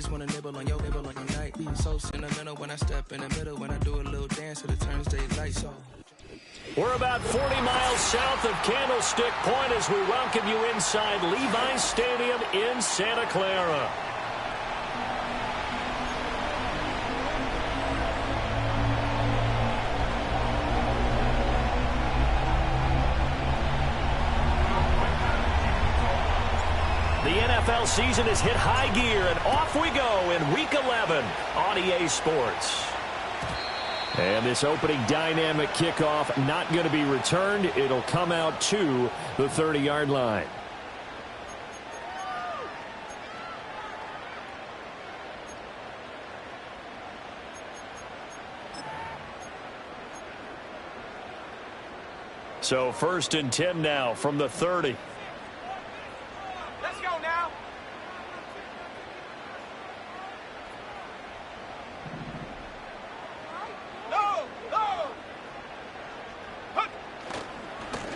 just wanna nibble on your nibble like a night. So sentimental when I step in the middle, when I do a little dance till it turns daylight. So we're about 40 miles south of Candlestick Point as we welcome you inside Levi's Stadium in Santa Clara. The NFL season has hit high gear, and off we go in Week 11 on EA Sports. And this opening dynamic kickoff not going to be returned. It'll come out to the 30-yard line. So 1st and 10 now from the 30. Let's go now.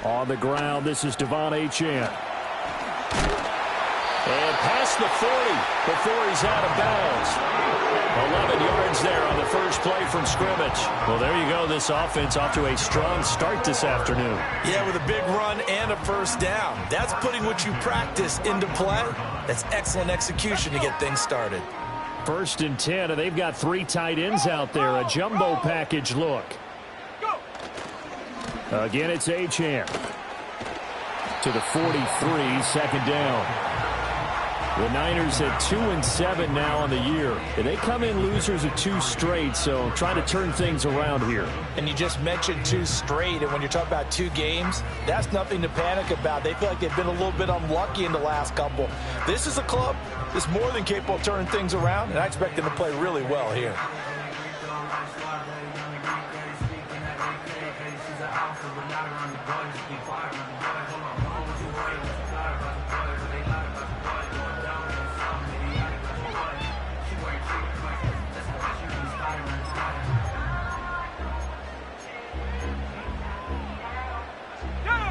On the ground, this is Devon Achane. And past the 40 before he's out of bounds. 11 yards there on the first play from scrimmage. Well, there you go. This offense off to a strong start this afternoon. Yeah, with a big run and a first down. That's putting what you practice into play. That's excellent execution to get things started. 1st and 10, and they've got 3 tight ends out there. A jumbo package look. Again, it's Achane to the 43, 2nd down. The Niners at 2-7 now on the year. And they come in losers of 2 straight, so trying to turn things around here. And you just mentioned 2 straight, and when you're talking about 2 games, that's nothing to panic about. They feel like they've been a little bit unlucky in the last couple. This is a club that's more than capable of turning things around, and I expect them to play really well here.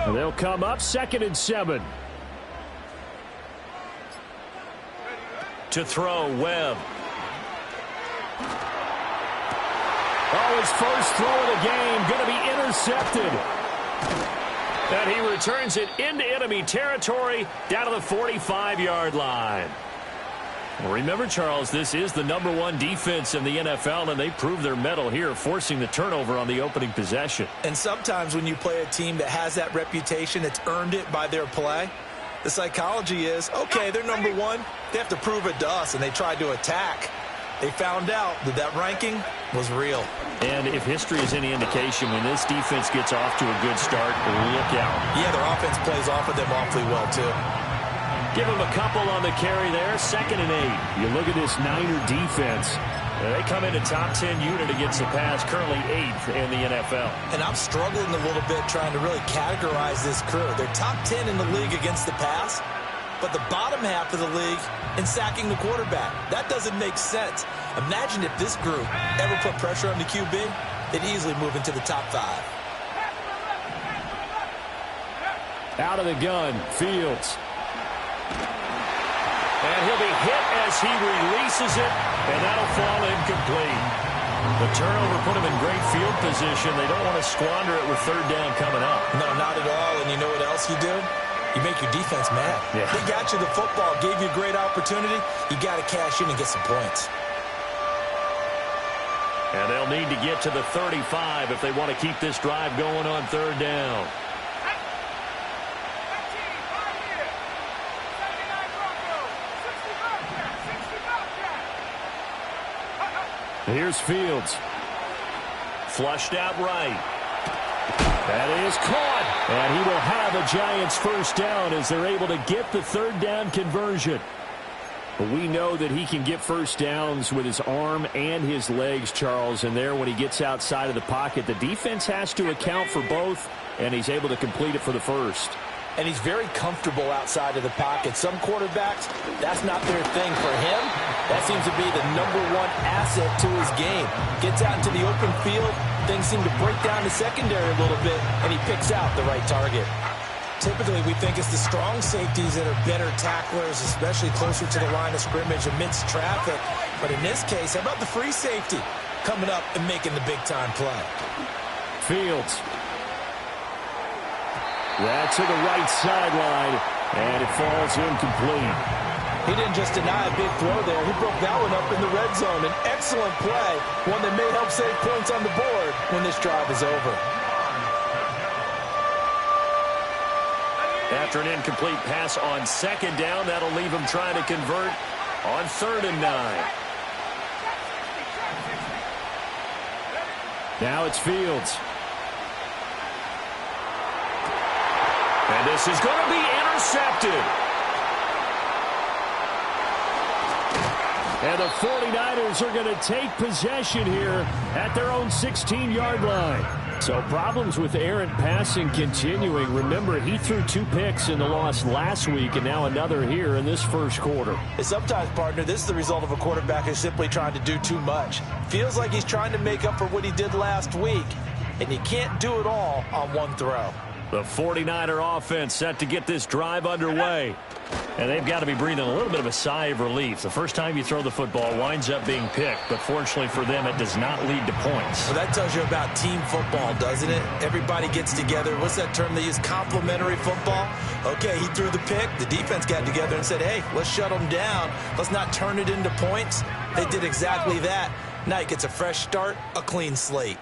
And they'll come up 2nd and 7. To throw, Webb. Oh, his first throw of the game going to be intercepted. And he returns it into enemy territory down to the 45-yard line. Well, remember, Charles, this is the #1 defense in the NFL, and they prove their mettle here, forcing the turnover on the opening possession. And sometimes when you play a team that has that reputation, it's earned it by their play. The psychology is, okay, they're #1. They have to prove it to us, and they tried to attack. They found out that that ranking was real. And if history is any indication, when this defense gets off to a good start, look out. Yeah, their offense plays off of them awfully well, too. Give him a couple on the carry there, 2nd and 8. You look at this Niner defense. They come in a top 10 unit against the pass, currently 8th in the NFL. And I'm struggling a little bit trying to really categorize this crew. They're top 10 in the league against the pass, but the bottom half of the league in sacking the quarterback. That doesn't make sense. Imagine if this group ever put pressure on the QB, they'd easily move into the top 5. Out of the gun, Fields. And he'll be hit as he releases it, and that'll fall incomplete. The turnover put him in great field position. They don't want to squander it with 3rd down coming up. No, not at all. And you know what else you do? You make your defense mad. Yeah. They got you the football, gave you a great opportunity. You got to cash in and get some points. And they'll need to get to the 35 if they want to keep this drive going on 3rd down. Here's Fields. Flushed out right. That is caught. And he will have a Giants 1st down as they're able to get the 3rd down conversion. But we know that he can get 1st downs with his arm and his legs, Charles. And there, when he gets outside of the pocket, the defense has to account for both, and he's able to complete it for the 1st. And he's very comfortable outside of the pocket. Some quarterbacks, that's not their thing. For him, that seems to be the #1 asset to his game. Gets out into the open field, things seem to break down the secondary a little bit, and he picks out the right target. typically we think it's the strong safeties that are better tacklers, especially closer to the line of scrimmage amidst traffic. But in this case, how about the free safety coming up and making the big-time play? Fields. That's to the right sideline, and it falls incomplete. He didn't just deny a big throw there. He broke that one up in the red zone. An excellent play, one that may help save points on the board when this drive is over. After an incomplete pass on second down, that'll leave him trying to convert on 3rd and 9. Now it's Fields. And this is going to be intercepted. And the 49ers are going to take possession here at their own 16-yard line. So problems with errant passing continuing. Remember, he threw 2 picks in the loss last week and now another here in this first quarter. And sometimes, partner, this is the result of a quarterback who's simply trying to do too much. Feels like he's trying to make up for what he did last week, and you can't do it all on one throw. The 49er offense set to get this drive underway. And they've got to be breathing a little bit of a sigh of relief. The first time you throw the football winds up being picked, but fortunately for them, it does not lead to points. Well, that tells you about team football, doesn't it? Everybody gets together. What's that term they use? Complementary football? Okay, he threw the pick. The defense got together and said, hey, let's shut them down. Let's not turn it into points. They did exactly that. Now he gets a fresh start, a clean slate.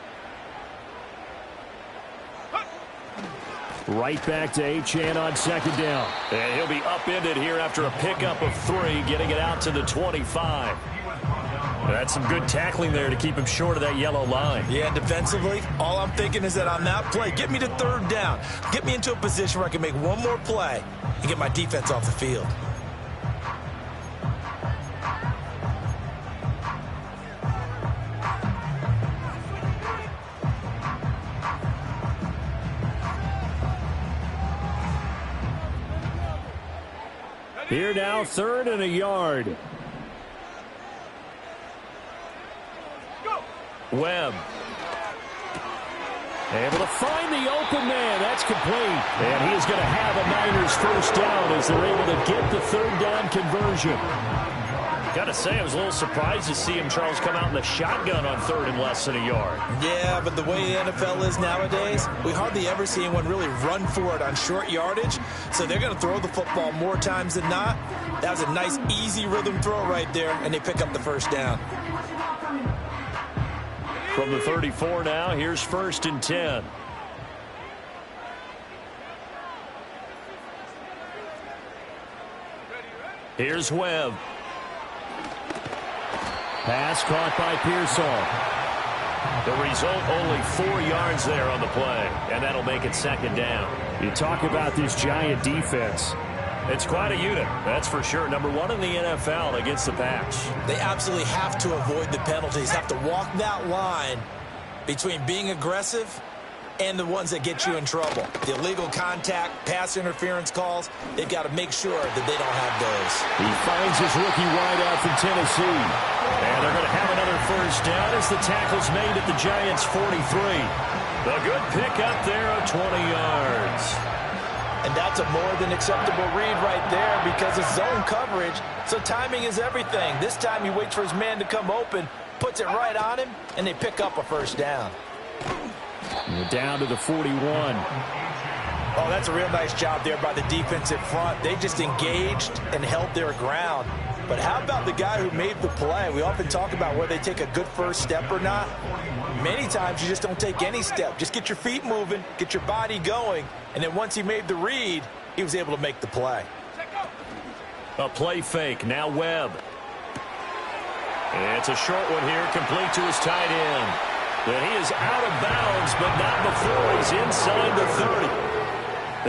Right back to Achane on second down. And he'll be upended here after a pickup of 3, getting it out to the 25. That's some good tackling there to keep him short of that yellow line. Yeah, and defensively, all I'm thinking is that on that play, get me to 3rd down. Get me into a position where I can make one more play and get my defense off the field. Here now, 3rd and a yard. Webb. Able to find the open man. That's complete. And he is going to have a Niners first down as they're able to get the 3rd down conversion. Got to say, I was a little surprised to see him, Charles, come out in the shotgun on 3rd and less than a yard. Yeah, but the way the NFL is nowadays, we hardly ever see anyone really run for it on short yardage. So they're going to throw the football more times than not. That was a nice, easy rhythm throw right there, and they pick up the first down. From the 34 now, here's 1st and 10. Here's Webb. Pass caught by Pearsall. The result, only 4 yards there on the play, and that'll make it 2nd down. You talk about this giant defense. It's quite a unit, that's for sure. Number 1 in the NFL against the pass. They absolutely have to avoid the penalties, have to walk that line between being aggressive and the ones that get you in trouble. The illegal contact, pass interference calls, they've got to make sure that they don't have those. He finds his rookie wideout from Tennessee. And they're going to have another first down as the tackle's made at the Giants' 43. The good pickup there of 20 yards. And that's a more than acceptable read right there because it's zone coverage, so timing is everything. This time he waits for his man to come open, puts it right on him, and they pick up a first down. And down to the 41. Oh, that's a real nice job there by the defensive front. They just engaged and held their ground. But how about the guy who made the play? We often talk about whether they take a good first step or not. Many times you just don't take any step. Just get your feet moving, get your body going, and then once he made the read, he was able to make the play. A play fake, now Webb. It's a short one here, complete to his tight end. And he is out of bounds, but not before he's inside the 30.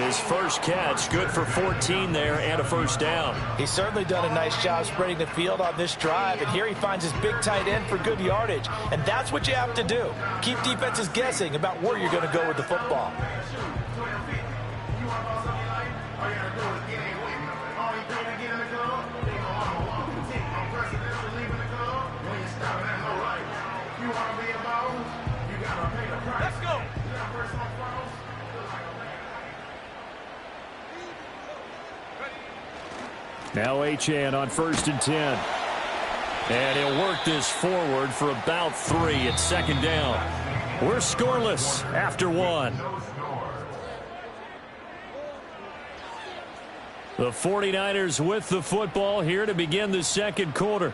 His first catch, good for 14 there and a first down. He's certainly done a nice job spreading the field on this drive, and here he finds his big tight end for good yardage. And that's what you have to do. Keep defenses guessing about where you're going to go with the football. Now Achane on 1st and 10. And he'll work this forward for about 3 at 2nd down. We're scoreless after 1. The 49ers with the football here to begin the 2nd quarter,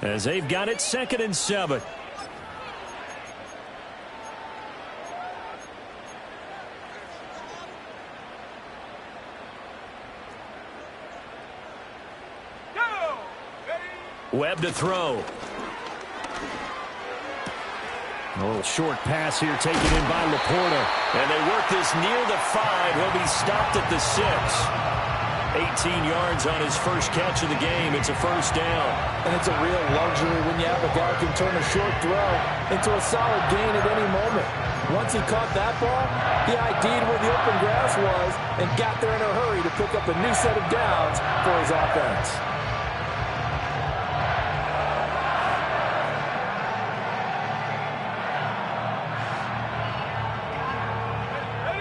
as they've got it 2nd and 7. Webb to throw. A little short pass here taken in by Laporta. And they work this near the 5. He'll be stopped at the 6. 18 yards on his first catch of the game. It's a 1st down. And it's a real luxury when you have a guy who can turn a short throw into a solid gain at any moment. Once he caught that ball, he ID'd where the open grass was and got there in a hurry to pick up a new set of downs for his offense.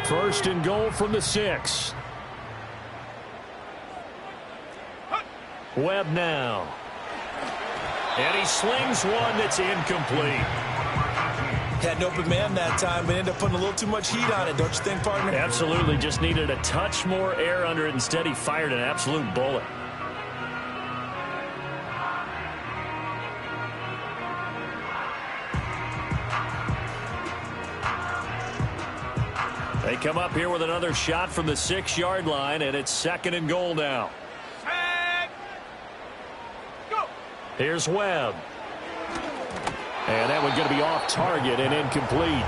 1st and goal from the 6. Webb now. And he slings one that's incomplete. Had an open man that time, but ended up putting a little too much heat on it, don't you think, partner? Absolutely. Just needed a touch more air under it. Instead, he fired an absolute bullet. They come up here with another shot from the 6-yard line, and it's 2nd and goal now. Here's Webb. And that one's going to be off target and incomplete.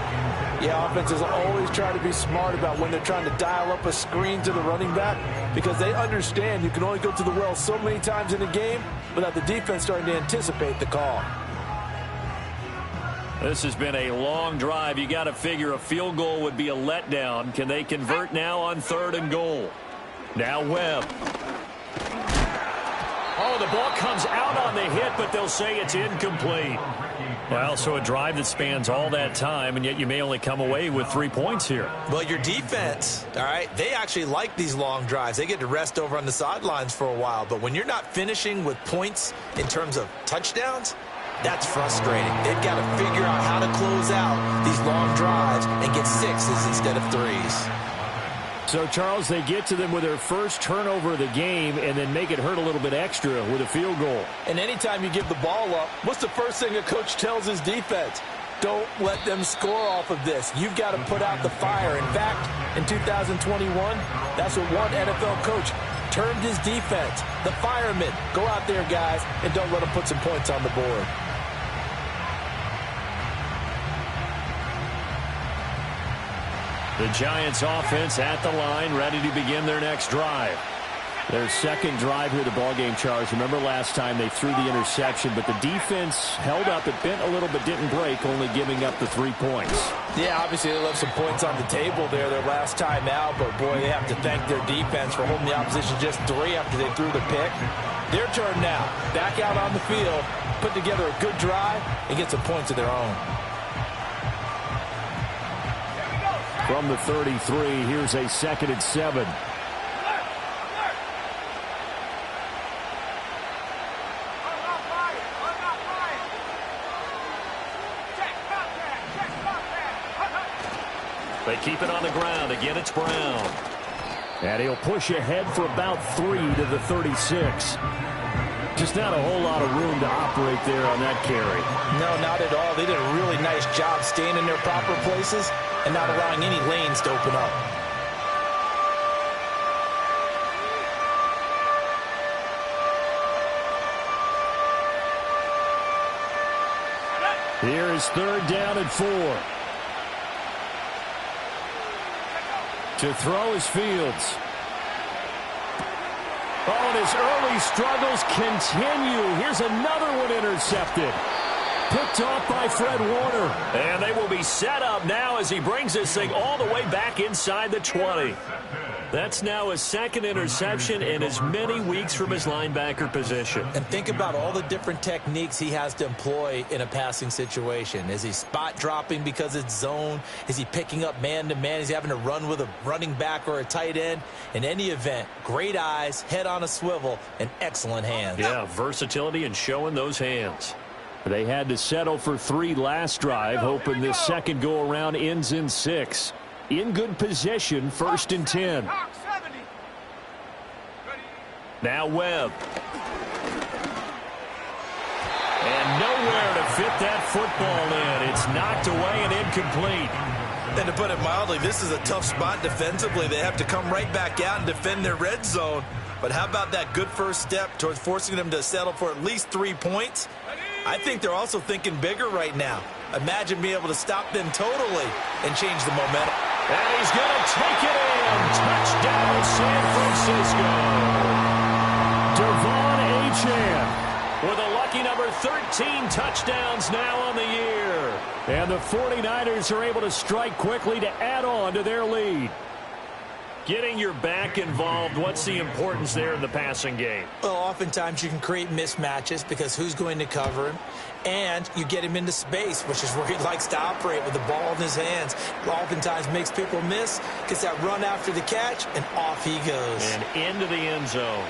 Yeah, offenses always try to be smart about when they're trying to dial up a screen to the running back, because they understand you can only go to the well so many times in a game without the defense starting to anticipate the call. This has been a long drive. You got to figure a field goal would be a letdown. Can they convert now on 3rd and goal? Now Webb. Oh, the ball comes out on the hit, but they'll say it's incomplete. Well, so a drive that spans all that time, and yet you may only come away with 3 points here. Well, your defense, all right, they actually like these long drives. They get to rest over on the sidelines for a while. But when you're not finishing with points in terms of touchdowns, that's frustrating. They've got to figure out how to close out these long drives and get 6s instead of 3s. So, Charles, they get to them with their first turnover of the game and then make it hurt a little bit extra with a field goal. And anytime you give the ball up, what's the first thing a coach tells his defense? Don't let them score off of this. You've got to put out the fire. In fact, in 2021, that's what one NFL coach termed his defense. The firemen. Go out there, guys, and don't let them put some points on the board. The Giants offense at the line, ready to begin their next drive. Their second drive here, the ballgame, Charles. Remember last time they threw the interception, but the defense held up. It bent a little but didn't break, only giving up the 3 points. Yeah, obviously they left some points on the table there their last time out, but boy, they have to thank their defense for holding the opposition just 3 after they threw the pick. Their turn now. Back out on the field, put together a good drive, and get some points of their own. From the 33, here's a 2nd and 7. They keep it on the ground. Again, it's Brown. And he'll push ahead for about 3 to the 36. Just not a whole lot of room to operate there on that carry. No, not at all. They did a really nice job staying in their proper places and not allowing any lanes to open up. Here is 3rd down and 4. To throw is Fields. Oh, and his early struggles continue. Here's another one intercepted. Picked off by Fred Warner. And they will be set up now as he brings this thing all the way back inside the 20. That's now his second interception in as many weeks from his linebacker position. And think about all the different techniques he has to employ in a passing situation. Is he spot dropping because it's zone? Is he picking up man-to-man? Is he having to run with a running back or a tight end? In any event, great eyes, head on a swivel, and excellent hands. Yeah, versatility and showing those hands. They had to settle for 3 last drive, hoping this second go-around ends in 6. In good position, 1st and 10. Now Webb. And nowhere to fit that football in. It's knocked away and incomplete. And to put it mildly, this is a tough spot defensively. They have to come right back out and defend their red zone. But how about that good first step towards forcing them to settle for at least 3 points? I think they're also thinking bigger right now. Imagine being able to stop them totally and change the momentum. And he's going to take it in. Touchdown, San Francisco. Devon Achane with a lucky number 13 touchdowns now on the year. And the 49ers are able to strike quickly to add on to their lead. Getting your back involved, what's the importance there in the passing game? Well, oftentimes you can create mismatches because who's going to cover him? And you get him into space, which is where he likes to operate with the ball in his hands. Oftentimes makes people miss, gets that run after the catch, and off he goes. And into the end zone.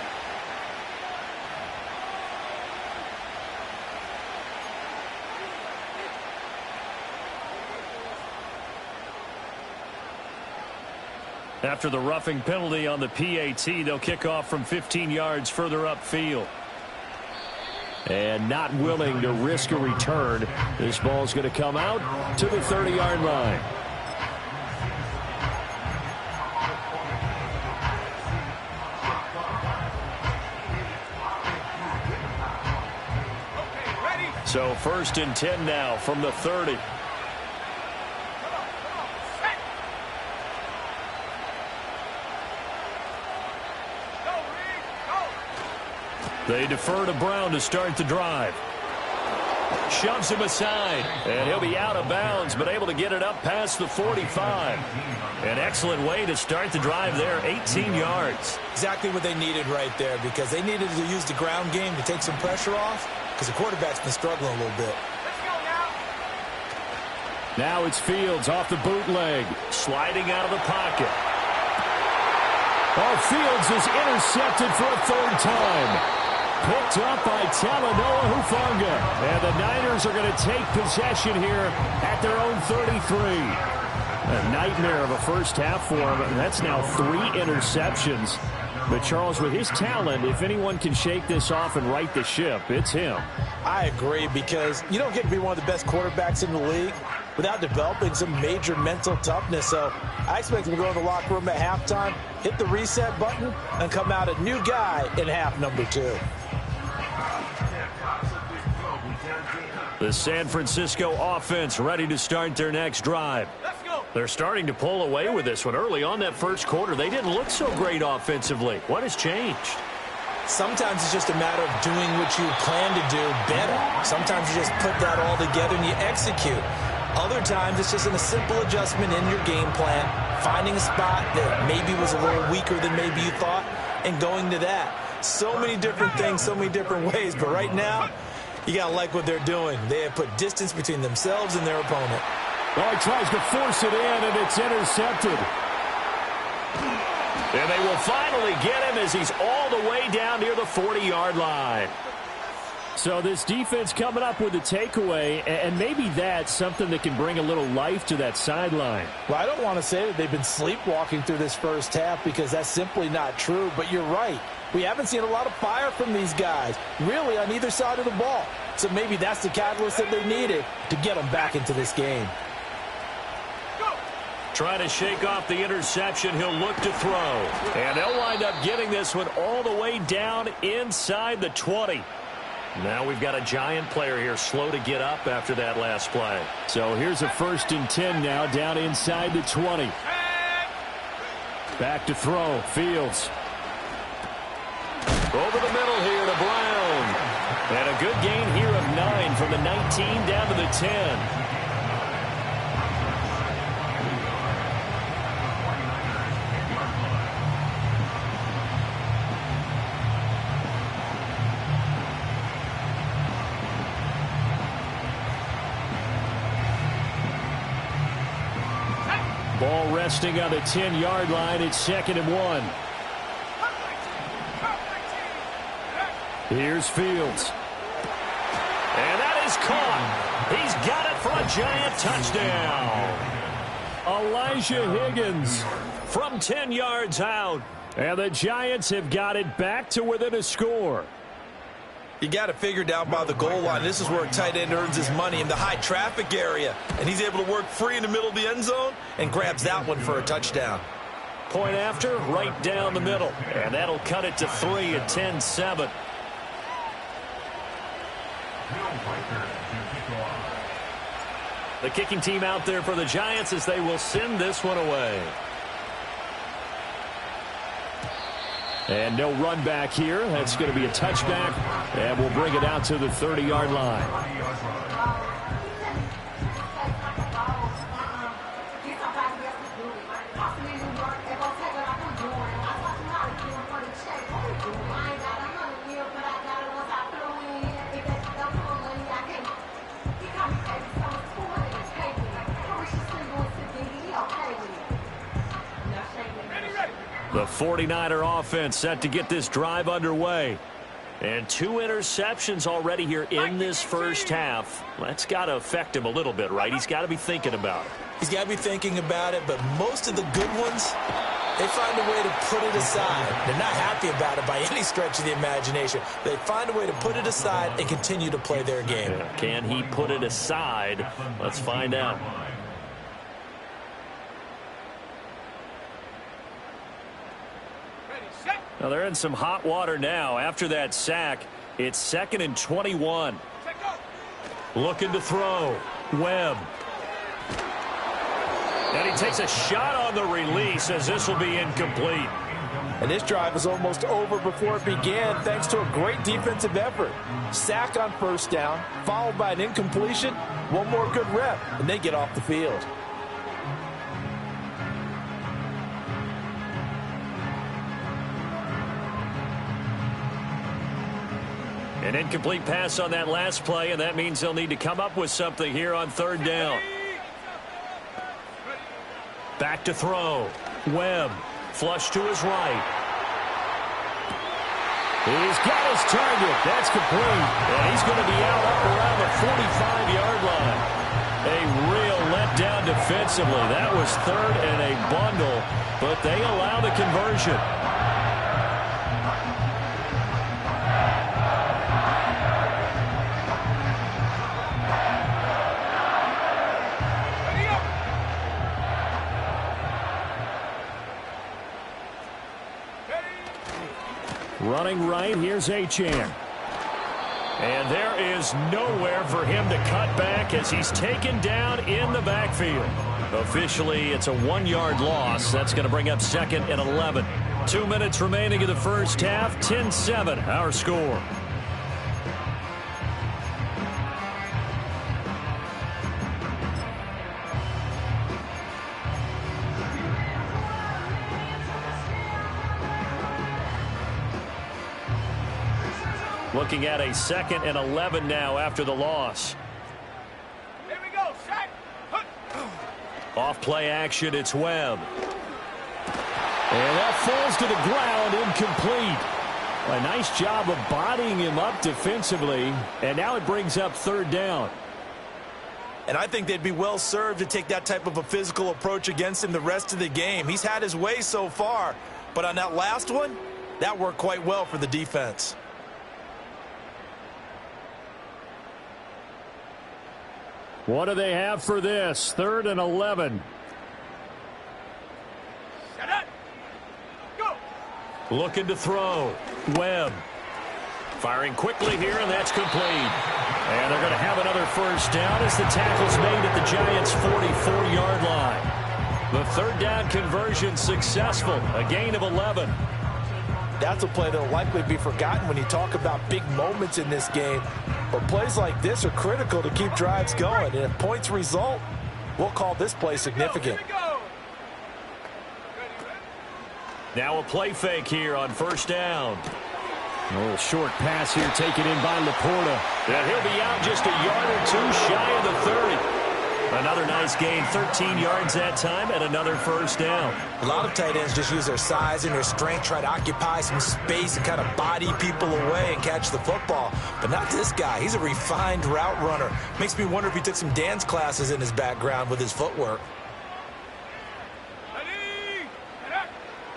After the roughing penalty on the PAT, they'll kick off from 15 yards further upfield. And not willing to risk a return, this ball's going to come out to the 30-yard line. So 1st and 10 now from the 30. They defer to Brown to start the drive. Shoves him aside, and he'll be out of bounds, but able to get it up past the 45. An excellent way to start the drive there, 18 yards. Exactly what they needed right there, because they needed to use the ground game to take some pressure off, because the quarterback's been struggling a little bit. Now it's Fields off the bootleg, sliding out of the pocket. Oh, Fields is intercepted for a 3rd time. Picked up by Talanoa Hufanga. And the Niners are going to take possession here at their own 33. A nightmare of a first half for him. That's now 3 interceptions. But Charles, with his talent, if anyone can shake this off and right the ship, it's him. I agree, because you don't get to be one of the best quarterbacks in the league without developing some major mental toughness. So I expect him to go in the locker room at halftime, hit the reset button, and come out a new guy in half number 2. The San Francisco offense ready to start their next drive. They're starting to pull away with this one. Early on that first quarter, they didn't look so great offensively. What has changed? Sometimes it's just a matter of doing what you plan to do better. Sometimes you just put that all together and you execute. Other times it's just a simple adjustment in your game plan, finding a spot that maybe was a little weaker than maybe you thought, and going to that. So many different things, so many different ways, but right now, you got to like what they're doing. They have put distance between themselves and their opponent. Well, he tries to force it in, and it's intercepted. And they will finally get him as he's all the way down near the 40-yard line. So this defense coming up with a takeaway, and maybe that's something that can bring a little life to that sideline. Well, I don't want to say that they've been sleepwalking through this first half, because that's simply not true, but you're right. We haven't seen a lot of fire from these guys, really, on either side of the ball. So maybe that's the catalyst that they needed to get them back into this game. Trying to shake off the interception, he'll look to throw. And they'll wind up getting this one all the way down inside the 20. Now we've got a giant player here, slow to get up after that last play. So here's a 1st and 10 now, down inside the 20. Back to throw, Fields. Over the middle here to Brown. And a good gain here of 9 from the 19 down to the 10. Ball resting on the 10-yard line. It's 2nd and 1. Here's Fields. And that is caught. He's got it for a Giant touchdown. Elijah Higgins from 10 yards out. And the Giants have got it back to within a score. You got it figured out by the goal line. This is where a tight end earns his money, in the high traffic area. And he's able to work free in the middle of the end zone and grabs that one for a touchdown. Point after, right down the middle. And that'll cut it to 3 at 10-7. The kicking team out there for the Giants as they will send this one away. And no run back here. That's going to be a touchback. And we'll bring it out to the 30-yard line. The 49er offense set to get this drive underway. And 2 interceptions already here in this first half. That's got to affect him a little bit, right? He's got to be thinking about it. He's got to be thinking about it, but most of the good ones, they find a way to put it aside. They're not happy about it by any stretch of the imagination. They find a way to put it aside and continue to play their game. Yeah. Can he put it aside? Let's find out. Now they're in some hot water now. After that sack, it's 2nd and 21. Looking to throw. Webb. And he takes a shot on the release as this will be incomplete. And this drive is almost over before it began thanks to a great defensive effort. Sack on first down, followed by an incompletion, one more good rep, and they get off the field. An incomplete pass on that last play, and that means they'll need to come up with something here on 3rd down. Back to throw. Webb. Flush to his right. He's got his target. That's complete. And he's going to be out up around the 45-yard line. A real letdown defensively. That was 3rd and a bundle, but they allow the conversion. Running right, here's Achane. And there is nowhere for him to cut back as he's taken down in the backfield. Officially, it's a 1-yard loss. That's going to bring up 2nd and 11. 2 minutes remaining in the first half. 10-7, our score. Looking at a 2nd and 11 now after the loss. Here we go, set. Off play action, it's Webb. And that falls to the ground, incomplete. A nice job of bodying him up defensively, and now it brings up 3rd down. And I think they'd be well served to take that type of a physical approach against him the rest of the game. He's had his way so far, but on that last one, that worked quite well for the defense. What do they have for this? 3rd and 11. Set up. Go. Looking to throw. Webb. Firing quickly here, and that's complete. And they're going to have another first down as the tackle's made at the Giants' 44-yard line. The 3rd down conversion successful. A gain of 11. That's a play that will likely be forgotten when you talk about big moments in this game. But plays like this are critical to keep drives going. And if points result, we'll call this play significant. Now a play fake here on first down. A little short pass here taken in by Laporta. And he'll be out just a yard or two shy of the 30. Another nice gain, 13 yards that time, and another first down. A lot of tight ends just use their size and their strength, try to occupy some space and kind of body people away and catch the football. But not this guy. He's a refined route runner. Makes me wonder if he took some dance classes in his background with his footwork.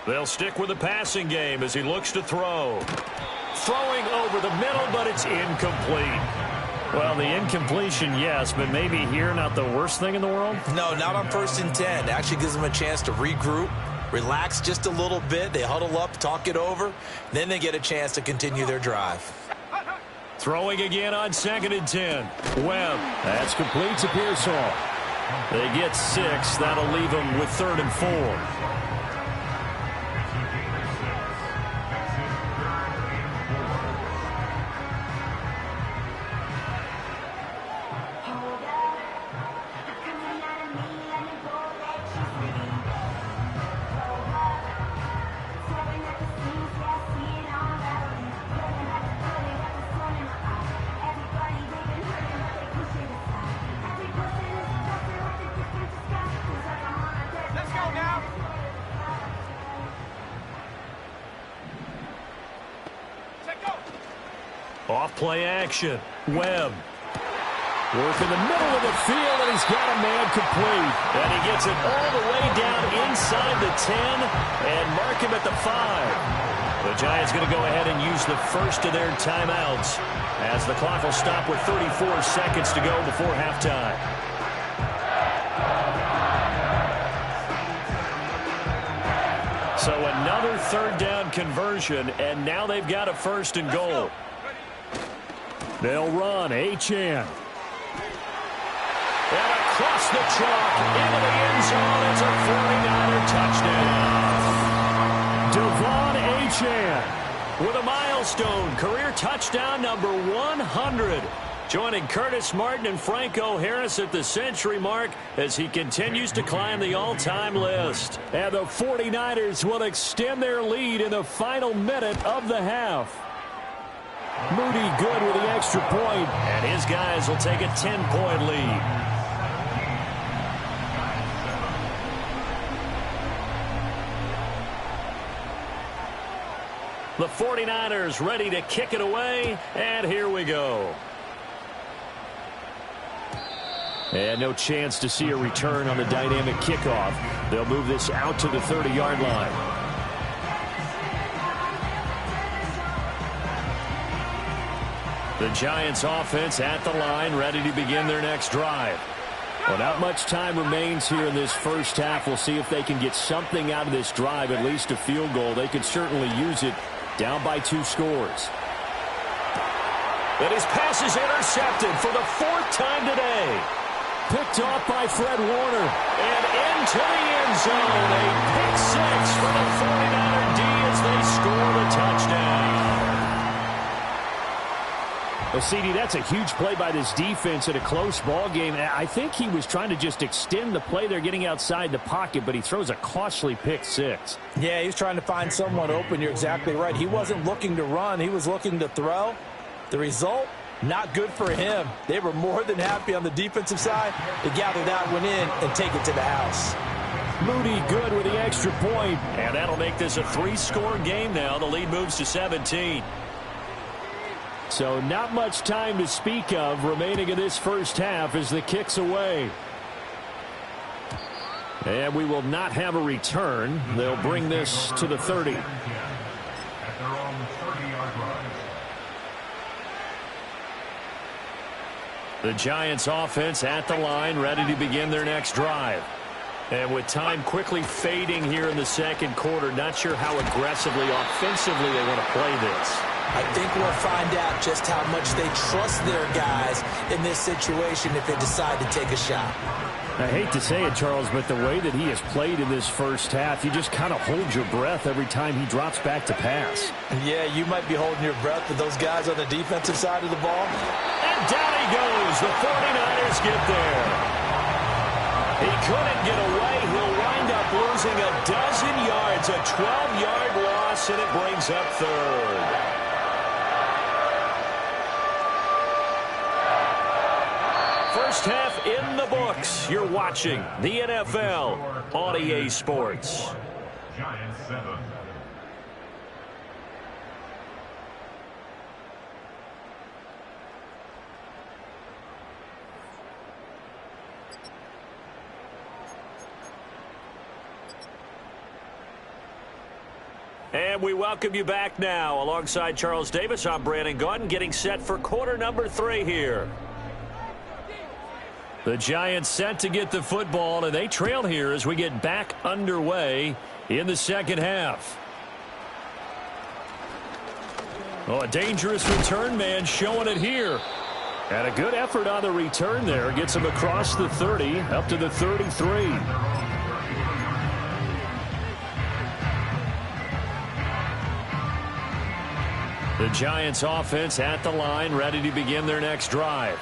They'll stick with the passing game as he looks to throw. Throwing over the middle, but it's incomplete. Well, the incompletion, yes, but maybe here not the worst thing in the world? No, not on 1st and 10. It actually gives them a chance to regroup, relax just a little bit. They huddle up, talk it over. Then they get a chance to continue their drive. Throwing again on 2nd and 10. Webb. That's complete to Pearsall. They get 6. That'll leave them with 3rd and 4. Off-play action. Webb. Work in the middle of the field, and he's got a man complete. And he gets it all the way down inside the 10 and mark him at the 5. The Giants going to go ahead and use the first of their timeouts as the clock will stop with 34 seconds to go before halftime. So another 3rd down conversion, and now they've got a 1st and goal. They'll run. Achane. And across the chalk into the end zone. It's a 49er touchdown. Devon Achane with a milestone career touchdown number 100. Joining Curtis Martin and Franco Harris at the century mark as he continues to climb the all-time list. And the 49ers will extend their lead in the final minute of the half. Moody good with the extra point, and his guys will take a 10-point lead. The 49ers ready to kick it away, and here we go. And no chance to see a return on the dynamic kickoff. They'll move this out to the 30-yard line. The Giants offense at the line, ready to begin their next drive. Well, not much time remains here in this first half. We'll see if they can get something out of this drive, at least a field goal. They could certainly use it down by 2 scores. And his pass is intercepted for the 4th time today. Picked off by Fred Warner. And into the end zone. A pick 6 for the 49er D as they score the touchdown. Well, CD, that's a huge play by this defense in a close ball game. I think he was trying to just extend the play. They're getting outside the pocket, but he throws a costly pick 6. Yeah, he was trying to find someone open. You're exactly right. He wasn't looking to run. He was looking to throw. The result, not good for him. They were more than happy on the defensive side to gather that one in and take it to the house. Moody good with the extra point, and that'll make this a 3-score game now. The lead moves to 17. So not much time to speak of remaining in this first half as the kick's away. And we will not have a return. They'll bring this to the 30. The Giants offense at the line, ready to begin their next drive. And with time quickly fading here in the second quarter, not sure how aggressively, offensively they want to play this. I think we'll find out just how much they trust their guys in this situation if they decide to take a shot. I hate to say it, Charles, but the way that he has played in this first half, you just kind of hold your breath every time he drops back to pass. Yeah, you might be holding your breath with those guys on the defensive side of the ball. And down he goes. The 49ers get there. He couldn't get away. He'll wind up losing a dozen yards, a 12-yard loss, and it brings up 3rd. First half in the books. You're watching the NFL on EA Sports. Giants 7. And we welcome you back now. Alongside Charles Davis, I'm Brandon Gaudin, getting set for quarter number 3 here. The Giants set to get the football, and they trail here as we get back underway in the second half. Oh, a dangerous return man showing it here. And a good effort on the return there. Gets him across the 30, up to the 33. The Giants offense at the line, ready to begin their next drive.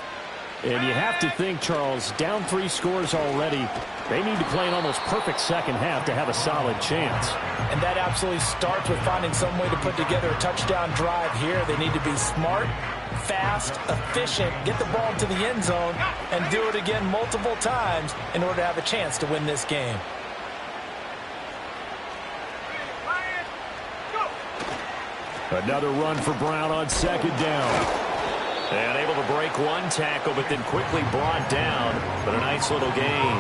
And you have to think, Charles, down 3 scores already. They need to play an almost perfect second half to have a solid chance. And that absolutely starts with finding some way to put together a touchdown drive here. They need to be smart, fast, efficient, get the ball into the end zone, and do it again multiple times in order to have a chance to win this game. Another run for Brown on second down. And able to break one tackle, but then quickly brought down. But a nice little gain.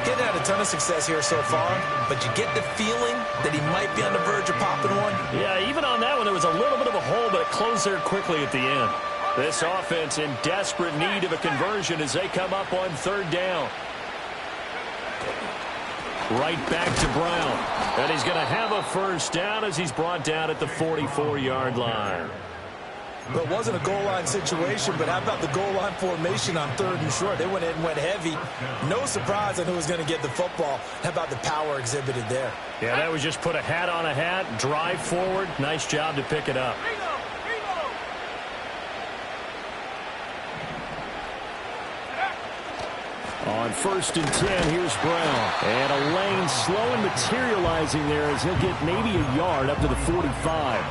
Getting had a ton of success here so far, but you get the feeling that he might be on the verge of popping one. Yeah, even on that one, there was a little bit of a hole, but it closed there quickly at the end. This offense in desperate need of a conversion as they come up on third down. Right back to Brown. And he's going to have a first down as he's brought down at the 44-yard line. Well, it wasn't a goal line situation, but how about the goal line formation on third and short? They went in and went heavy. No surprise on who was going to get the football. How about the power exhibited there? Yeah, that was just put a hat on a hat, drive forward. Nice job to pick it up. On 1st and 10, here's Brown. And a lane slow and materializing there as he'll get maybe a yard up to the 45.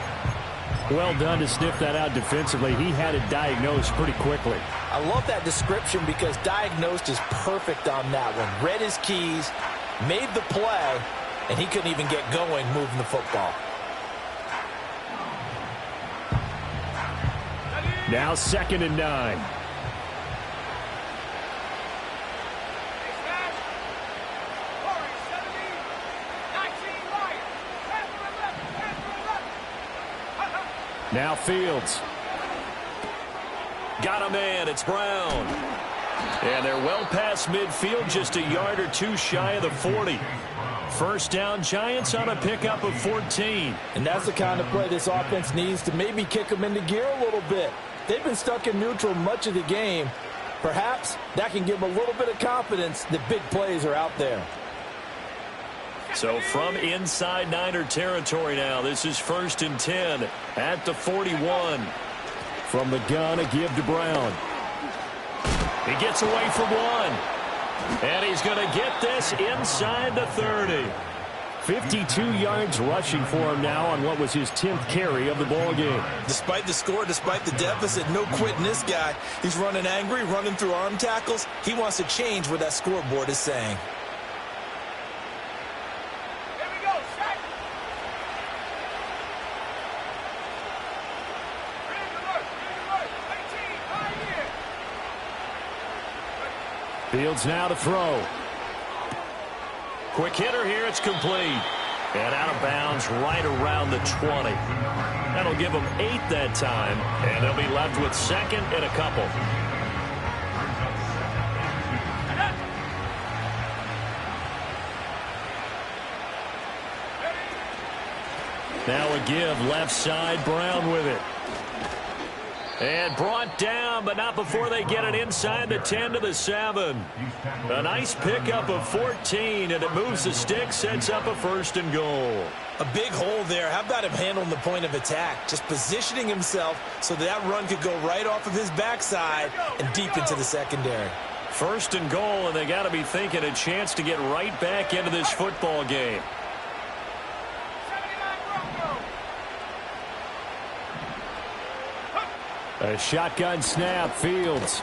Well done to sniff that out defensively. He had it diagnosed pretty quickly. I love that description because diagnosed is perfect on that one. Read his keys, made the play, and he couldn't even get going moving the football. Now 2nd and 9. Now Fields. Got a man. It's Brown. And they're well past midfield, just a yard or two shy of the 40. First down, Giants on a pickup of 14. And that's the kind of play this offense needs to maybe kick them into gear a little bit. They've been stuck in neutral much of the game. Perhaps that can give them a little bit of confidence that big plays are out there. So from inside Niner territory now, this is 1st and 10 at the 41. From the gun, a give to Brown. He gets away from one. And he's going to get this inside the 30. 52 yards rushing for him now on what was his 10th carry of the ball game. Despite the score, despite the deficit, no quitting this guy. He's running angry, running through arm tackles. He wants to change what that scoreboard is saying. Fields now to throw. Quick hitter here. It's complete. And out of bounds right around the 20. That'll give them 8 that time. And they'll be left with 2nd and a couple. Now a give. Left side. Brown with it. And brought down, but not before they get it inside the 10 to the 7. A nice pickup of 14, and it moves the stick, sets up a 1st and goal. A big hole there. How about him handling the point of attack? Just positioning himself so that run could go right off of his backside and deep into the secondary. 1st and goal, and they got to be thinking a chance to get right back into this football game. A shotgun snap, Fields.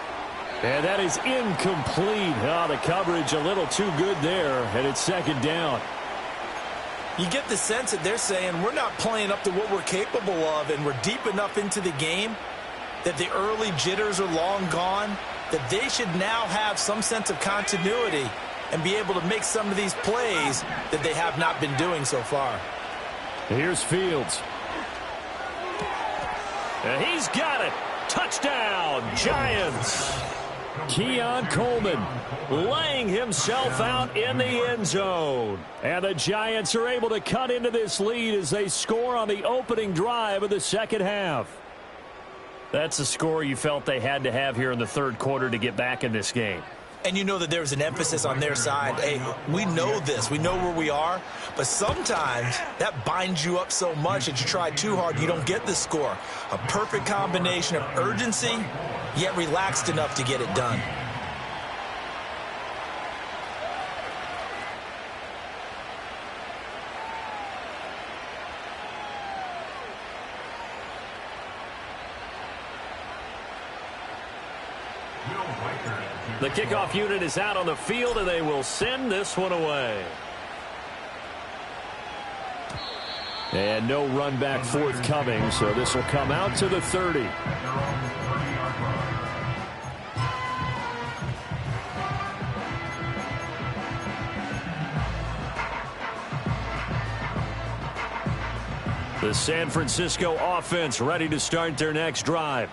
And that is incomplete. Oh, the coverage a little too good there, and it's second down. You get the sense that they're saying we're not playing up to what we're capable of, and we're deep enough into the game that the early jitters are long gone, that they should now have some sense of continuity and be able to make some of these plays that they have not been doing so far. Here's Fields. And he's got it. Touchdown, Giants. Keon Coleman laying himself out in the end zone. And the Giants are able to cut into this lead as they score on the opening drive of the second half. That's a score you felt they had to have here in the third quarter to get back in this game. And you know that there's an emphasis on their side. Hey, we know this. We know where we are. But sometimes that binds you up so much that you try too hard, you don't get the score. A perfect combination of urgency, yet relaxed enough to get it done. The kickoff unit is out on the field, and they will send this one away. And no run back forthcoming, so this will come out to the 30. The San Francisco offense ready to start their next drive.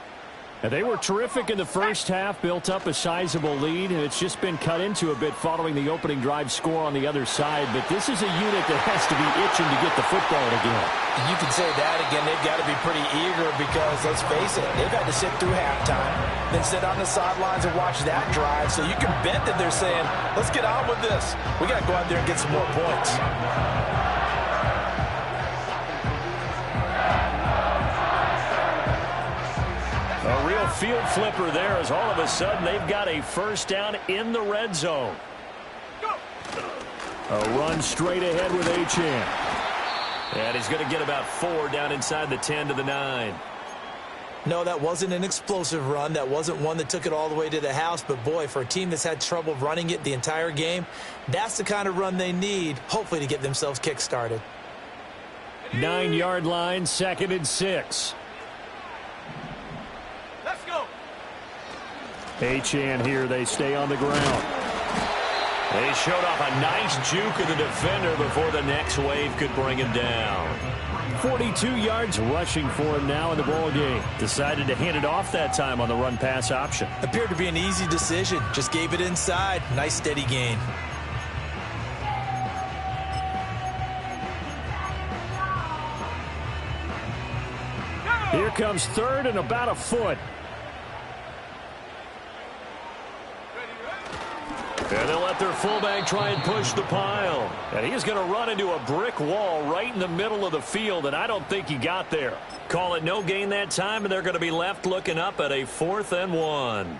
And they were terrific in the first half, built up a sizable lead, and it's just been cut into a bit following the opening drive score on the other side. But this is a unit that has to be itching to get the football again. You can say that again. They've got to be pretty eager because, let's face it, they've had to sit through halftime, then sit on the sidelines and watch that drive. So you can bet that they're saying, let's get on with this. We got to go out there and get some more points. A real field flipper there as all of a sudden they've got a first down in the red zone. A run straight ahead with Achane. And he's going to get about 4 down inside the 10 to the 9. No, that wasn't an explosive run. That wasn't one that took it all the way to the house. But, boy, for a team that's had trouble running it the entire game, that's the kind of run they need, hopefully, to get themselves kick-started. 9-yard line, 2nd and 6. Achane here, they stay on the ground. They showed off a nice juke of the defender before the next wave could bring him down. 42 yards rushing for him now in the ball game. Decided to hand it off that time on the run-pass option. Appeared to be an easy decision. Just gave it inside. Nice steady gain. Here comes 3rd and about a foot. And they'll let their fullback try and push the pile. And he's going to run into a brick wall right in the middle of the field, and I don't think he got there. Call it no gain that time, and they're going to be left looking up at a 4th and 1.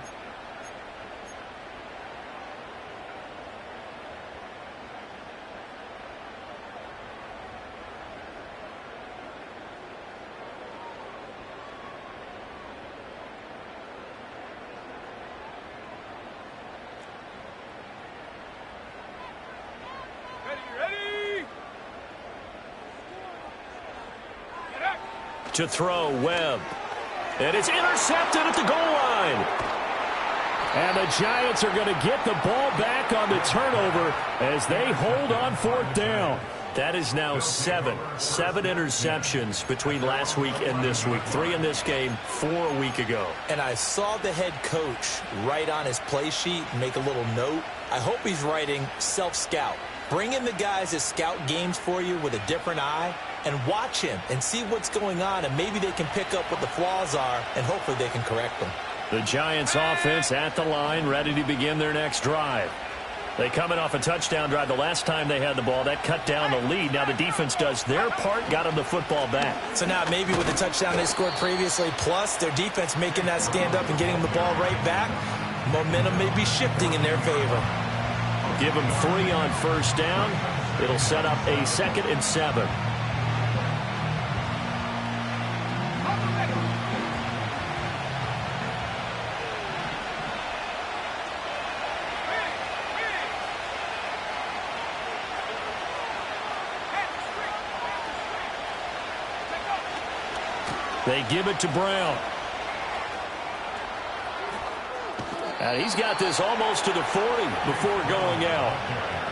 To throw, Webb. And it's intercepted at the goal line. And the Giants are going to get the ball back on the turnover as they hold on 4th down. That is now 7 interceptions between last week and this week. 3 in this game, 4 a week ago. And I saw the head coach write on his play sheet and make a little note. I hope he's writing self-scout. Bring in the guys that scout games for you with a different eye and watch him and see what's going on, and maybe they can pick up what the flaws are, and hopefully they can correct them. The Giants offense at the line, ready to begin their next drive. They coming off a touchdown drive the last time they had the ball. That cut down the lead. Now the defense does their part, got them the football back. So now maybe with the touchdown they scored previously, plus their defense making that stand up and getting the ball right back, momentum may be shifting in their favor. Give them 3 on first down. It'll set up a 2nd and 7. They give it to Brown. And he's got this almost to the 40 before going out.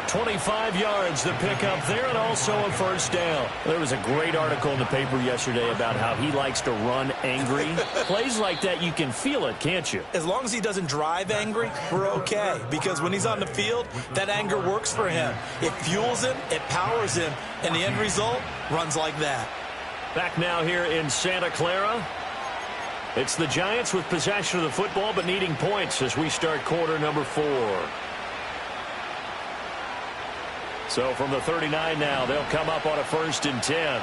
25 yards to pick up there, and also a first down. There was a great article in the paper yesterday about how he likes to run angry. Plays like that, you can feel it, can't you? As long as he doesn't drive angry, we're okay. Because when he's on the field, that anger works for him. It fuels him, it powers him, and the end result runs like that. Back now here in Santa Clara. It's the Giants with possession of the football, but needing points as we start quarter number 4. So from the 39 now, they'll come up on a 1st and 10.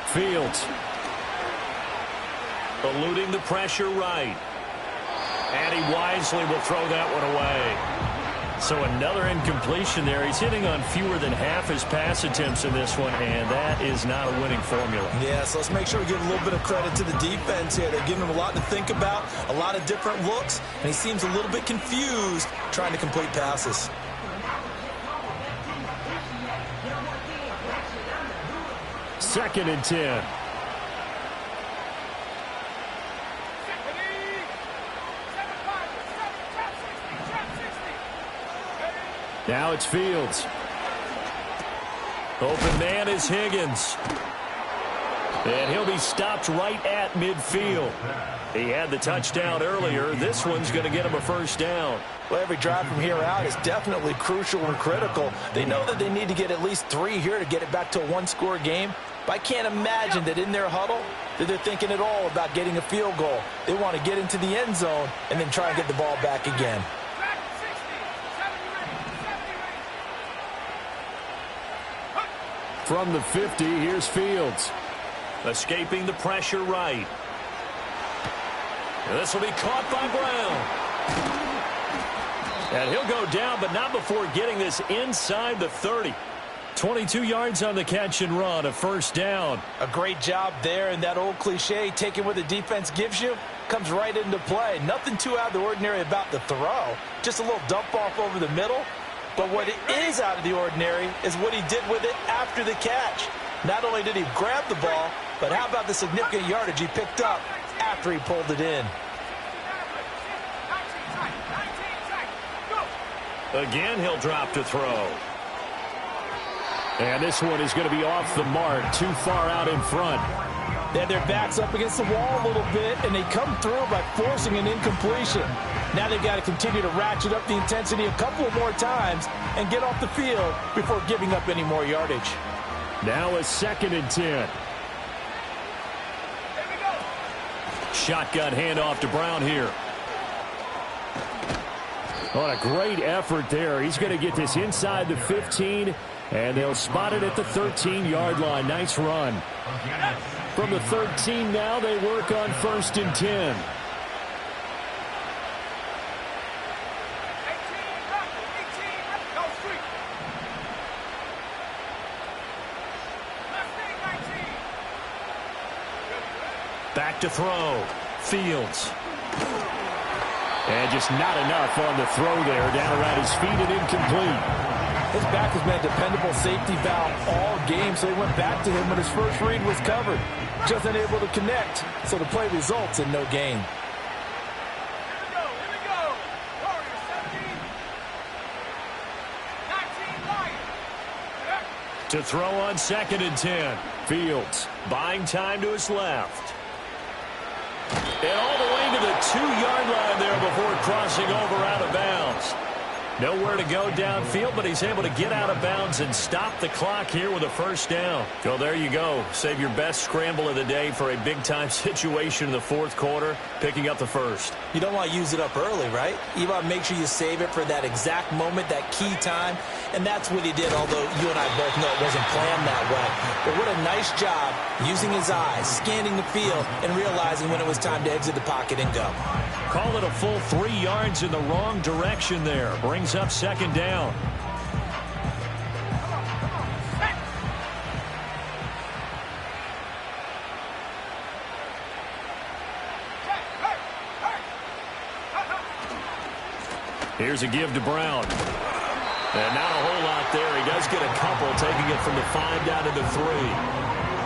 Fields. Eluding the pressure right. And he wisely will throw that one away. So another incompletion there. He's hitting on fewer than half his pass attempts in this one, and that is not a winning formula. Yeah, so let's make sure we give a little bit of credit to the defense here. They're giving him a lot to think about, a lot of different looks, and he seems a little bit confused trying to complete passes. Second and 10. Now it's Fields. Open man is Higgins. And he'll be stopped right at midfield. He had the touchdown earlier. This one's going to get him a first down. Well, every drive from here out is definitely crucial and critical. They know that they need to get at least 3 here to get it back to a one-score game. But I can't imagine that in their huddle that they're thinking at all about getting a field goal. They want to get into the end zone and then try and get the ball back again. From the 50, here's Fields. Escaping the pressure right. And this will be caught by Brown. And he'll go down, but not before getting this inside the 30. 22 yards on the catch and run, a first down. A great job there, and that old cliche, taking what the defense gives you, comes right into play. Nothing too out of the ordinary about the throw. Just a little dump off over the middle. But what is out of the ordinary is what he did with it after the catch. Not only did he grab the ball, but how about the significant yardage he picked up after he pulled it in. Again, he'll drop to throw. And this one is going to be off the mark, too far out in front. They had their backs up against the wall a little bit, and they come through by forcing an incompletion. Now they've got to continue to ratchet up the intensity a couple of more times and get off the field before giving up any more yardage. Now a 2nd and 10. Shotgun handoff to Brown here. What a great effort there. He's going to get this inside the 15, and they'll spot it at the 13-yard line. Nice run. From the 13 now, they work on 1st and 10. Back to throw. Fields. And just not enough on the throw there. Down around his feet and incomplete. His back has been a dependable safety valve all game, so he went back to him when his first read was covered. Just unable to connect, so the play results in no gain. Here we go. Warriors 17. 19 Lions. To throw on 2nd and 10. Fields buying time to his left. And all the way to the 2-yard line there before crossing over out of bounds. Nowhere to go downfield, but he's able to get out of bounds and stop the clock here with a first down. Well, there you go. Save your best scramble of the day for a big-time situation in the 4th quarter, picking up the first. You don't want to use it up early, right? You want to make sure you save it for that exact moment, that key time, and that's what he did, although you and I both know it wasn't planned that way. But what a nice job using his eyes, scanning the field, and realizing when it was time to exit the pocket and go. Call it a full 3 yards in the wrong direction there. Brings up 2nd down. Here's a give to Brown. And not a whole lot there. He does get a couple, taking it from the 5 down to the 3.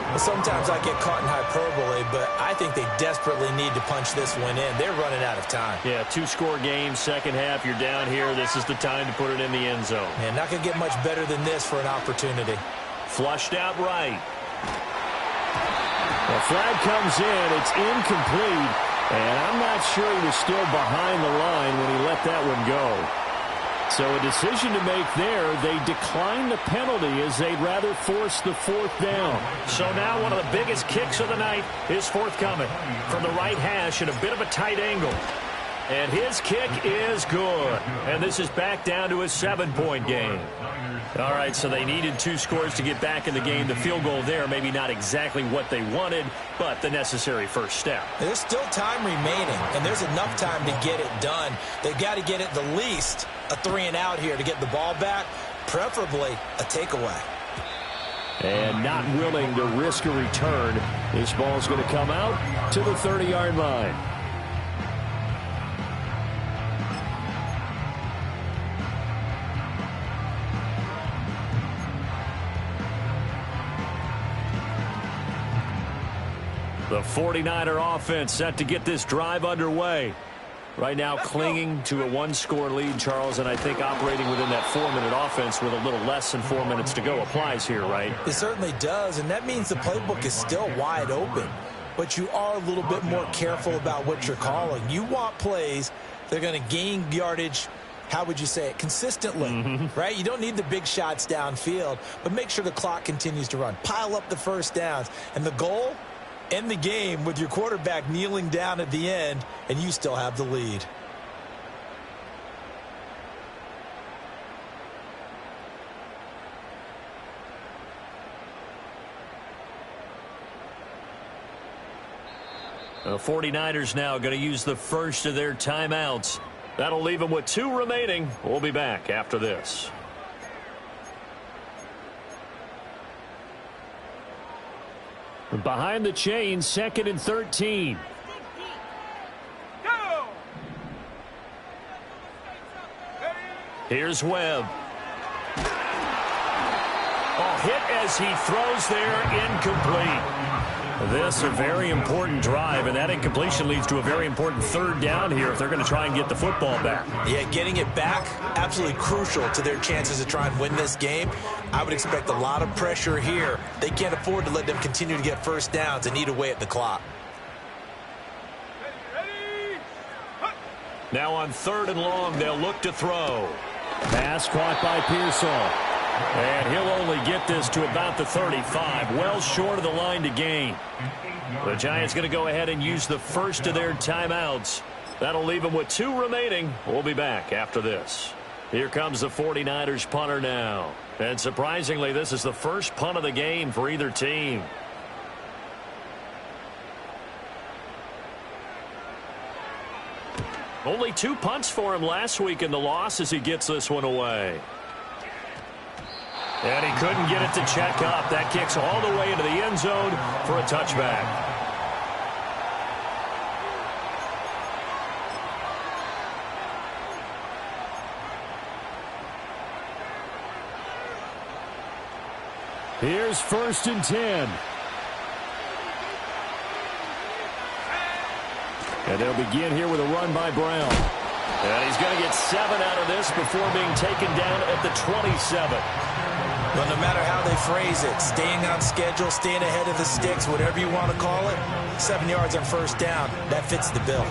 Well, sometimes I get caught in hyperbole, but I think they desperately need to punch this one in. They're running out of time. Yeah, 2-score game, second half. You're down here. This is the time to put it in the end zone. Man, not going to get much better than this for an opportunity. Flushed out right. The flag comes in. It's incomplete. And I'm not sure he was still behind the line when he let that one go. So a decision to make there. They decline the penalty as they'd rather force the 4th down. So now one of the biggest kicks of the night is forthcoming from the right hash at a bit of a tight angle. And his kick is good. And this is back down to a 7-point game. All right, so they needed 2 scores to get back in the game. The field goal there, maybe not exactly what they wanted, but the necessary first step. There's still time remaining, and there's enough time to get it done. They've got to get at the least a 3-and-out here to get the ball back, preferably a takeaway. And not willing to risk a return. This ball's going to come out to the 30-yard line. The 49er offense set to get this drive underway. Right now clinging to a 1-score lead, Charles, and I think operating within that 4-minute offense with a little less than 4 minutes to go applies here, right? It certainly does, and that means the playbook is still wide open. But you are a little bit more careful about what you're calling. You want plays that are going to gain yardage, how would you say it, consistently, right? You don't need the big shots downfield, but make sure the clock continues to run. Pile up the first downs. And the goal? End the game with your quarterback kneeling down at the end, and you still have the lead. The 49ers now going to use the first of their timeouts. That'll leave them with 2 remaining. We'll be back after this. Behind the chains, 2nd and 13. Go! Here's Webb. Oh, hit as he throws there, incomplete. This a very important drive, and that incompletion leads to a very important 3rd down here if they're going to try and get the football back. Yeah, getting it back, absolutely crucial to their chances to try and win this game. I would expect a lot of pressure here. They can't afford to let them continue to get first downs and eat away at the clock. Ready? Now on 3rd and long, they'll look to throw. Pass caught by Pearsall. And he'll only get this to about the 35, well short of the line to gain. The Giants going to go ahead and use the first of their timeouts. That'll leave them with 2 remaining. We'll be back after this. Here comes the 49ers punter now. And surprisingly, this is the first punt of the game for either team. Only 2 punts for him last week in the loss as he gets this one away. And he couldn't get it to check up. That kicks all the way into the end zone for a touchback. Here's 1st and 10. And they'll begin here with a run by Brown. And he's going to get 7 out of this before being taken down at the 27. But no matter how they phrase it, staying on schedule, staying ahead of the sticks, whatever you want to call it, 7 yards on 1st down, that fits the bill.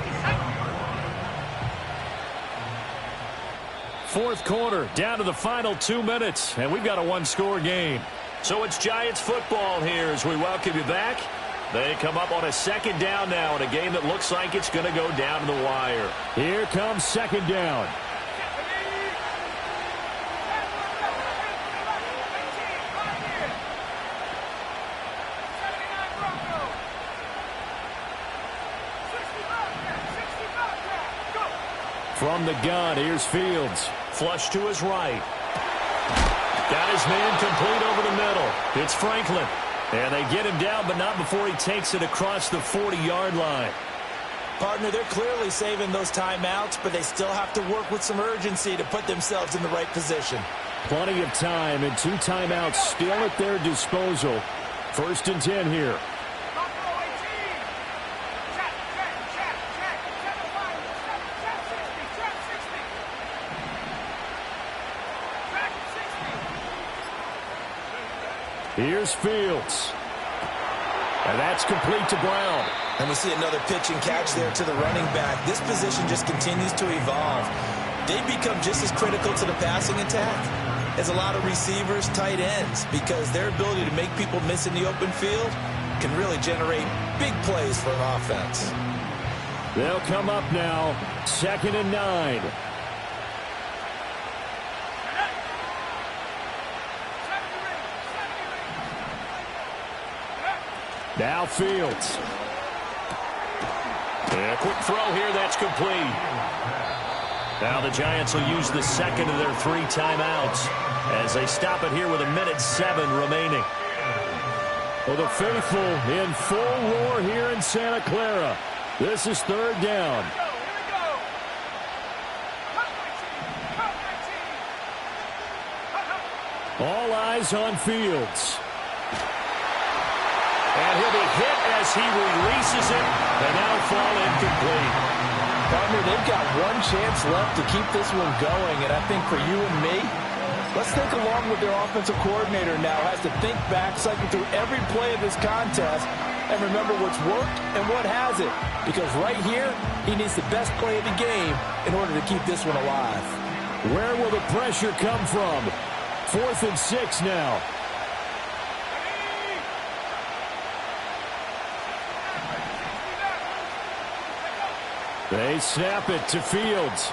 4th quarter, down to the final 2 minutes, and we've got a 1-score game. So it's Giants football here as we welcome you back. They come up on a 2nd down now in a game that looks like it's going to go down to the wire. Here comes 2nd down. From the gun, here's Fields. Flush to his right. Got his man complete over the middle. It's Franklin. And they get him down, but not before he takes it across the 40-yard line. Partner, they're clearly saving those timeouts, but they still have to work with some urgency to put themselves in the right position. Plenty of time and 2 timeouts still at their disposal. 1st and 10 here. Here's Fields. And that's complete to Brown. And we see another pitch and catch there to the running back. This position just continues to evolve. They become just as critical to the passing attack as a lot of receivers, tight ends, because their ability to make people miss in the open field can really generate big plays for an offense. They'll come up now, 2nd and 9. Now Fields. And a quick throw here, that's complete. Now the Giants will use the 2nd of their 3 timeouts as they stop it here with 1:07 remaining. Well, the faithful in full roar here in Santa Clara. This is 3rd down. All eyes on Fields. And he'll be hit as he releases it, and now fall incomplete. Partner, they've got one chance left to keep this one going, and I think for you and me, let's think along with their offensive coordinator now has to think back, cycle through every play of this contest, and remember what's worked and what hasn't. Because right here, he needs the best play of the game in order to keep this one alive. Where will the pressure come from? 4th and 6 now. They snap it to Fields.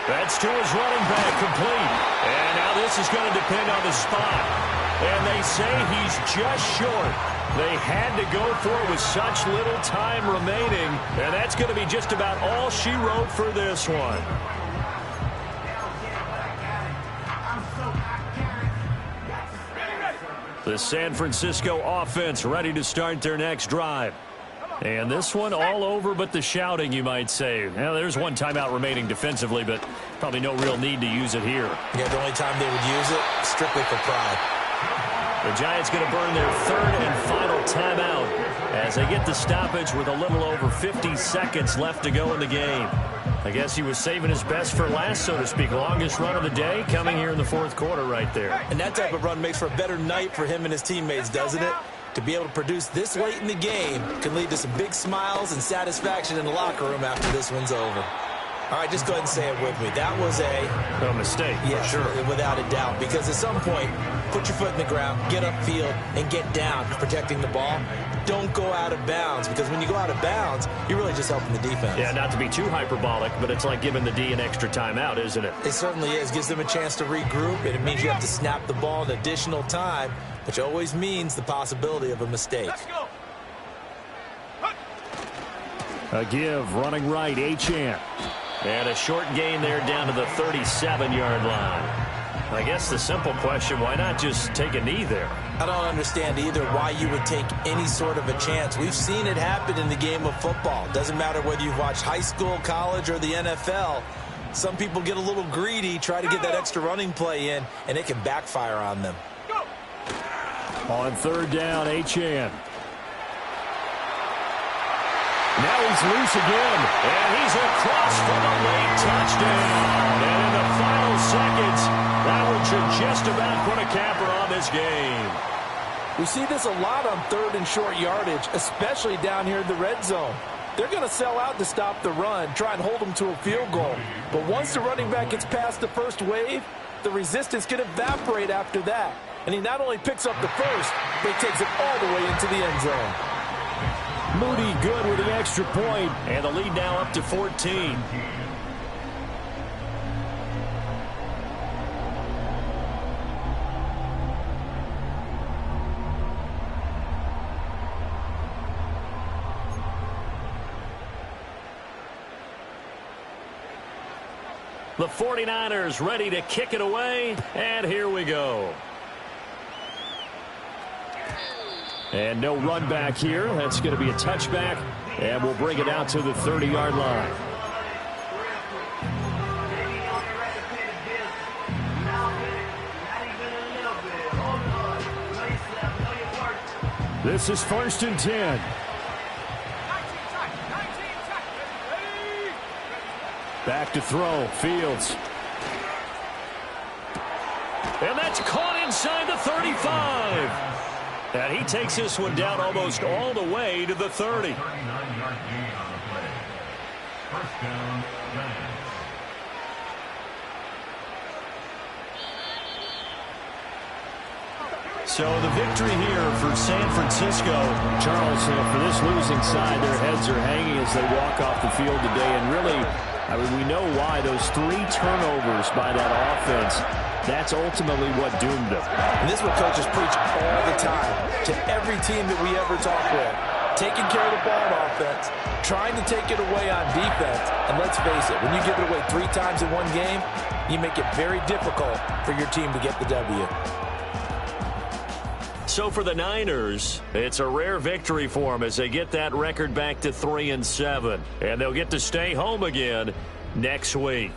That's to his running back, complete. And now this is going to depend on the spot. And they say he's just short. They had to go for it with such little time remaining. And that's going to be just about all she wrote for this one. The San Francisco offense ready to start their next drive. And this one all over but the shouting, you might say. Now, there's 1 timeout remaining defensively, but probably no real need to use it here. Yeah, the only time they would use it, strictly for pride. The Giants going to burn their 3rd and final timeout as they get the stoppage with a little over 50 seconds left to go in the game. I guess he was saving his best for last, so to speak. Longest run of the day coming here in the 4th quarter right there. And that type of run makes for a better night for him and his teammates, doesn't it? To be able to produce this late in the game can lead to some big smiles and satisfaction in the locker room after this one's over. All right, just go ahead and say it with me. That was a mistake, yeah, for sure. Without a doubt, because at some point, put your foot in the ground, get upfield, and get down protecting the ball. Don't go out of bounds, because when you go out of bounds, you're really just helping the defense. Yeah, not to be too hyperbolic, but it's like giving the D an extra timeout, isn't it? It certainly is. Gives them a chance to regroup, and it means you have to snap the ball an additional time, which always means the possibility of a mistake. Let's go. A give, running right, Achane. And a short gain there down to the 37-yard line. I guess the simple question, why not just take a knee there? I don't understand either why you would take any sort of a chance. We've seen it happen in the game of football. Doesn't matter whether you've watched high school, college, or the NFL. Some people get a little greedy, try to get that extra running play in, and it can backfire on them. On 3rd down, Achane. Now he's loose again, and he's across for the late touchdown. And in the final seconds, that one should just about put a capper on this game. We see this a lot on 3rd and short yardage, especially down here in the red zone. They're going to sell out to stop the run, try and hold them to a field goal. But once the running back gets past the first wave, the resistance can evaporate after that. And he not only picks up the first, but he takes it all the way into the end zone. Moody good with the extra point, and the lead now up to 14. The 49ers ready to kick it away, and here we go. And no run back here. That's going to be a touchback, and we'll bring it out to the 30-yard line. This is 1st and 10. 19 tight. 19 tight. Ready? Back to throw. Fields. And that's caught inside the 35. And he takes this one down almost all the way to the 30. 39-yard gain on the play. First down, Giants. So the victory here for San Francisco. Charles, for this losing side, their heads are hanging as they walk off the field today. And really, I mean, we know why. Those 3 turnovers by that offense, that's ultimately what doomed them. And this is what coaches preach all the time to every team that we ever talk with. Taking care of the ball on offense, trying to take it away on defense. And let's face it, when you give it away 3 times in one game, you make it very difficult for your team to get the W. So for the Niners, it's a rare victory for them as they get that record back to 3-7. And they'll get to stay home again next week.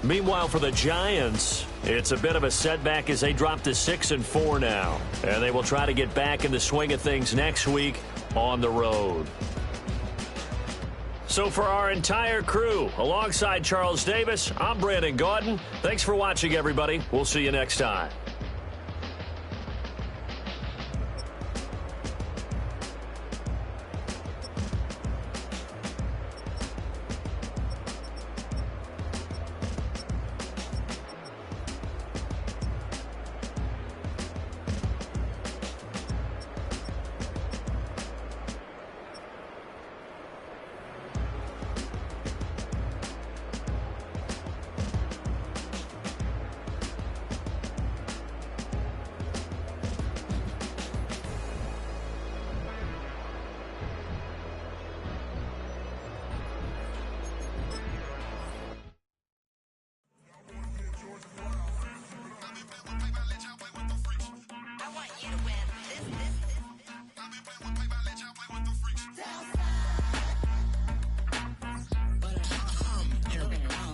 Meanwhile, for the Giants, it's a bit of a setback as they drop to 6-4 now. And they will try to get back in the swing of things next week on the road. So for our entire crew, alongside Charles Davis, I'm Brandon Gaudin. Thanks for watching, everybody. We'll see you next time.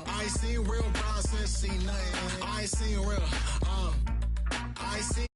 I ain't seen real bronze since seen nothing. I ain't seen real. I ain't seen.